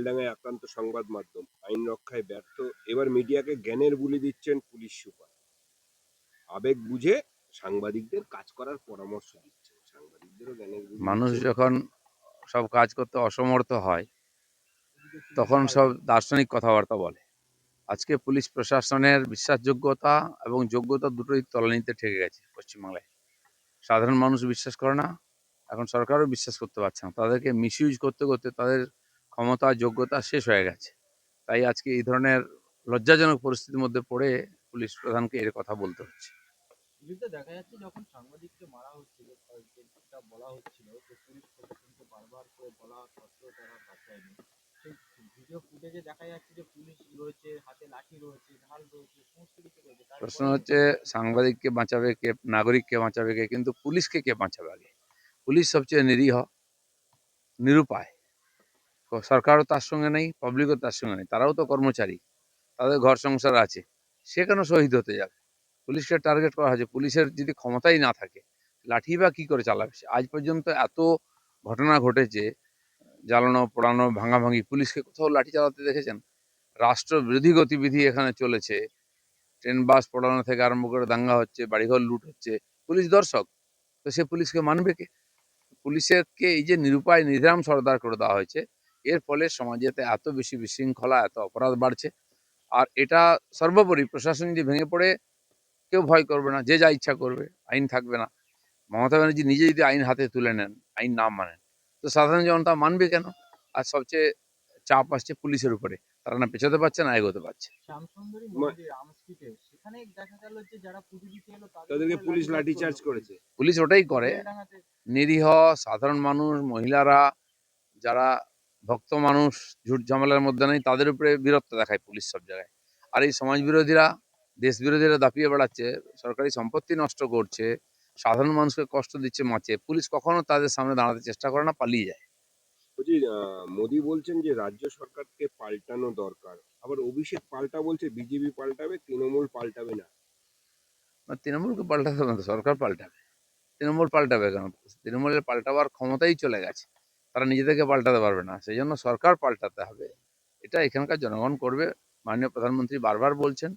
বেলডাঙায় আক্রান্ত সংবাদ মাধ্যম, আইন রক্ষায় ব্যর্থ। এবার মিডিয়াকে জ্ঞানের বুলি দিচ্ছেন পুলিশ সুপার। আবেগ বুঝে সাংবাদিকদের কাজ করার পরামর্শ দিচ্ছেন, সাংবাদিকদেরও জ্ঞানের বুলি মানুষ দিচ্ছেন। যখন সব কাজ করতে অসমর্থ হয় তখন সব দার্শনিক কথাবার্তা বলে। আজকে পুলিশ প্রশাসনের বিশ্বাসযোগ্যতা এবং যোগ্যতা দুটোই তলানিতে ঠেকে গেছে পশ্চিমবাংলায়। সাধারণ মানুষ বিশ্বাস করে না, এখন সরকারও বিশ্বাস করতে পারছে না। তাদেরকে মিসইউজ করতে করতে তাদের ক্ষমতা যোগ্যতা শেষ হয়ে গেছে। তাই আজকে এই ধরনের লজ্জাজনক পরিস্থিতির মধ্যে পড়ে পুলিশ প্রধানকে এর কথা বলতে হচ্ছে। দেখা যাচ্ছে যখন সাংবাদিককে মারা হচ্ছিল, যেটা বলা হচ্ছিল যে পুলিশ প্রশাসনকে বারবার করে বলা সত্ত্বেও তারা বাঁচায়নি। সেই ভিডিও ফুটেজে দেখা যাচ্ছে যে পুলিশ রয়েছে, হাতে লাঠি রয়েছে, ঢাল রয়েছে, সমস্ত কিছু রয়েছে। প্রশ্ন তারপরেও হচ্ছে সাংবাদিককে বাঁচাবে কে, নাগরিককে বাঁচাবে কে, কিন্তু পুলিশকে কে বাঁচাবে আগে? পুলিশ সবচেয়ে নিরীহ, নিরুপায়। সরকারও তার সঙ্গে নেই, পাবলিকও তার সঙ্গে নেই, তারাও তো কর্মচারী, তাদের ঘর সংসার আছে। সে কেন শহীদ হতে যাবে? পুলিশকে টার্গেট করা হয়েছে। পুলিশের যদি ক্ষমতাই না থাকে, লাঠি বা কি করে চালাবে? আজ পর্যন্ত এত ঘটনা ঘটেছে, জ্বালানো পোড়ানো ভাঙাভাঙি, পুলিশকে কোথাও লাঠি চালাতে দেখেছেন? রাষ্ট্রবিরোধী গতিবিধি এখানে চলেছে, ট্রেন বাস পোড়ানো থেকে আরম্ভ করে দাঙ্গা হচ্ছে, বাড়িঘর লুট হচ্ছে, পুলিশ দর্শক। তো সে পুলিশকে মানবে কে? পুলিশকে এই যে নিরুপায় নির্ধাম সর্দার করে দেওয়া হয়েছে, এর ফলে সমাজেতে এত বেশি বিশৃঙ্খলা, এত অপরাধ বাড়ছে। আর এটা সর্বোপরি প্রশাসন যদি ভেঙে পড়ে, কেউ ভয় করবে না, যে যা ইচ্ছা করবে, আইন থাকবে না। মমতা ব্যানার্জি নিজে যদি আইন হাতে তুলে নেন, আইন না মানেন, তো সাধারণ জনতা মানবে কেন? আর সবচেয়ে চাপ আসছে পুলিশের উপরে, তারা না পেছাতে পারছে না এগোতে পারছে। শ্যামসুন্দরী মা- মন্দির রাম স্ট্রিটে সেখানে দেখা গেল যে যারা পুজো দিতে এলো তাদের তাদেরকে উপরে পুলিশ লাঠিচার্জ লাঠিচার্জ করলো পুলিশ। করেছে। পুলিশ ওটাই করে। বেলডাঙাতে নিরীহ সাধারণ মানুষ, মহিলারা, যারা ভক্ত মানুষ, ঝুট ঝামেলার মধ্যে নেই, তাদের উপরে বীরত্ব দেখায় পুলিশ সব জায়গায়। আর এই সমাজ বিরোধীরা, দেশ বিরোধীরা দাপিয়ে বেড়াচ্ছে, সরকারি সম্পত্তি নষ্ট করছে, সাধারণ মানুষকে কষ্ট দিচ্ছে, মারছে, পুলিশ কখনো তাদের সামনে দাঁড়াতে চেষ্টা করে না, পালিয়ে যায়। বলছি, মোদি বলছেন যে রাজ্য সরকারকে পাল্টানো দরকার। আবার অভিষেক পাল্টা বলছে বিজেপি পাল্টাবে, তৃণমূল পাল্টাবে না। আর তৃণমূলকে পাল্টাতে হবে না তো, সরকার পাল্টাবে। তৃণমূল পাল্টাবে কেন? তৃণমূলের পাল্টাবার ক্ষমতাই চলে গেছে, তারা নিজে থেকে পাল্টাতে পারবে না, সেই জন্য সরকার পাল্টাতে হবে। এটা এখানকার জনগণ করবে। মাননীয় প্রধানমন্ত্রী বারবার বলছেন,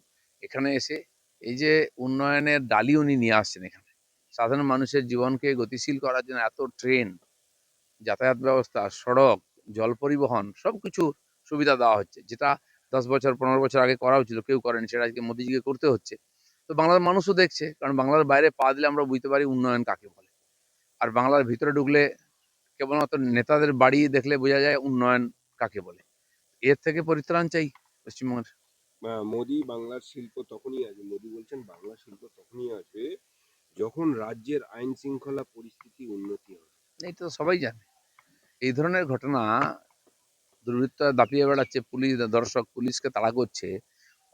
এখানে এসে এই যে উন্নয়নের ডালি উনি নিয়ে আসছেন এখানে, সাধারণ মানুষের জীবনকে গতিশীল করার জন্য এত ট্রেন, যাতায়াত ব্যবস্থা, সড়ক, জল পরিবহন, সব কিছু সুবিধা দেওয়া হচ্ছে, যেটা 10 বছর 15 বছর আগে করা হচ্ছিল, কেউ করেনি, সেটা আজকে মোদিজিকে করতে হচ্ছে। তো বাংলার মানুষও দেখছে, কারণ বাংলার বাইরে পা দিলে আমরা বুঝতে পারি উন্নয়ন কাকে বলে। আর বাংলার ভিতরে ঢুকলে কেবলমাত্র নেতাদের বাড়ি দেখলে বোঝা যায় উন্নয়ন কাকে বলে। এর থেকে পরিত্রাণ চাই পশ্চিমবঙ্গের। মোদি বাংলার শিল্প তখনই আসবে, মোদি বলছেন বাংলা শিল্প তখনই আসবে যখন রাজ্যের আইন শৃঙ্খলা পরিস্থিতি উন্নতি হবে। এই তো সবাই জানে। এই ধরনের ঘটনা, দুর্বৃত্তরা দাপিয়ে বেড়াচ্ছে, পুলিশ দর্শক পুলিশকে তাড়া করছে,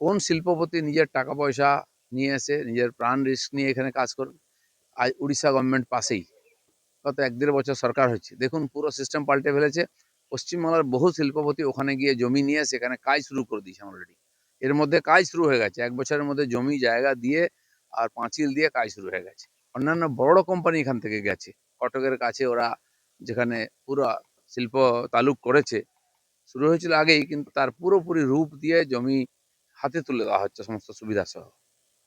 কোন শিল্পপতি নিজের টাকা পয়সা নিয়ে এসে নিজের প্রাণ রিস্ক নিয়ে এখানে কাজ করবে? আজ উড়িষ্যা গভর্নমেন্ট পাশেই, গত 1-1.5 বছর সরকার হচ্ছে, দেখুন পুরো সিস্টেম পাল্টে ফেলেছে। পশ্চিমবাংলার বহু শিল্পপতি ওখানে গিয়ে জমি নিয়ে সেখানে কাজ শুরু করে দিয়েছে অলরেডি। এর মধ্যে কাজ শুরু হয়ে গেছে, 1 বছরের মধ্যে জমি জায়গা দিয়ে আর পাঁচিল দিয়ে কাজ শুরু হয়ে গেছে। অন্যান্য বড় কোম্পানি এখান থেকে গেছে, কটকের কাছে ওরা যেখানে পুরো শিল্প তালুক করেছে, শুরু হয়েছিল আগেই, কিন্তু তার পুরোপুরি রূপ দিয়ে জমি হাতে তুলে দেওয়া হচ্ছে সমস্ত সুবিধা সহ।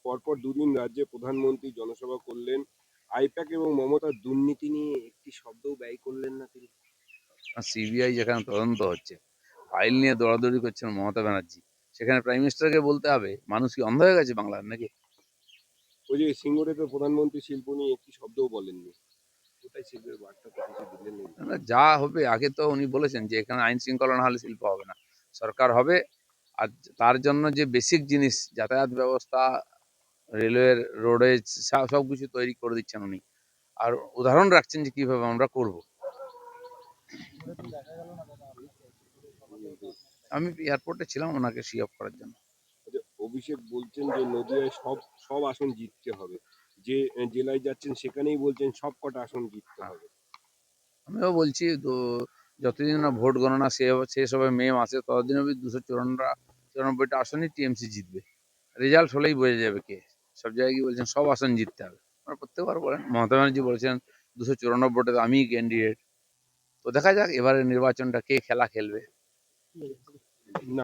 পরপর দুদিন রাজ্যে প্রধানমন্ত্রী জনসভা করলেন, আইপ্যাক এবং মমতার দুর্নীতি নিয়ে একটি শব্দও ব্যয় করলেন না তিনি। সিবিআই যেখানে তদন্ত হচ্ছে, ফাইল নিয়ে দৌড়াদৌড়ি করছেন মমতা ব্যানার্জি, সেখানে প্রাইম মিনিস্টারকে বলতে হবে? মানুষ কি অন্ধ হয়ে গেছে বাংলার নাকি? ওই যে সিঙ্গুরেতে প্রধানমন্ত্রী শিল্প নিয়ে একটি শব্দও বলেননি, কোথায় শিল্পের বার্তা তো কিছু দিলেন না। না, যা হবে, আগে তো উনি বলেছেন যে এখানে আইন শৃঙ্খলা না হলে শিল্প হবে না, সরকার হবে। আর তার জন্য যে বেসিক জিনিস, যাতায়াত ব্যবস্থা, রেলওয়ের, রোডেজ, সব কিছু তৈরি করে দিচ্ছেন উনি, আর উদাহরণ রাখছেন যে কিভাবে আমরা করব। ওটা তো দেখা গেল না দাদা আপনাকে সিঙ্গুরের সভাতেও তো আপনাকে দেখা আমি গেল না। এয়ারপোর্টে ছিলাম ওনাকে সি অফ করার জন্য। আচ্ছা, অভিষেক বলছেন যে নদিয়ায় সব সব আসন জিততে হবে, যে জেলায় যাচ্ছেন সেখানেই বলছেন সব কটা আসন জিততে হ্যাঁ, হবে। আমিও বলছি তো, যতদিন না ভোট গণনা শেষ হবে মে মাসে, ততদিন অবধি 294টা আসনই টিএমসি জিতবে। রেজাল্ট হলেই বোঝা যাবে কে। সব জায়গায় গিয়ে বলছেন সব আসন জিততে হবে, আপনারা প্রত্যেকবার বলেন। মমতা ব্যানার্জি বলেছেন 294টা আমি ক্যান্ডিডেট। তো দেখা যাক এবারে নির্বাচনটা কে খেলা খেলবে। না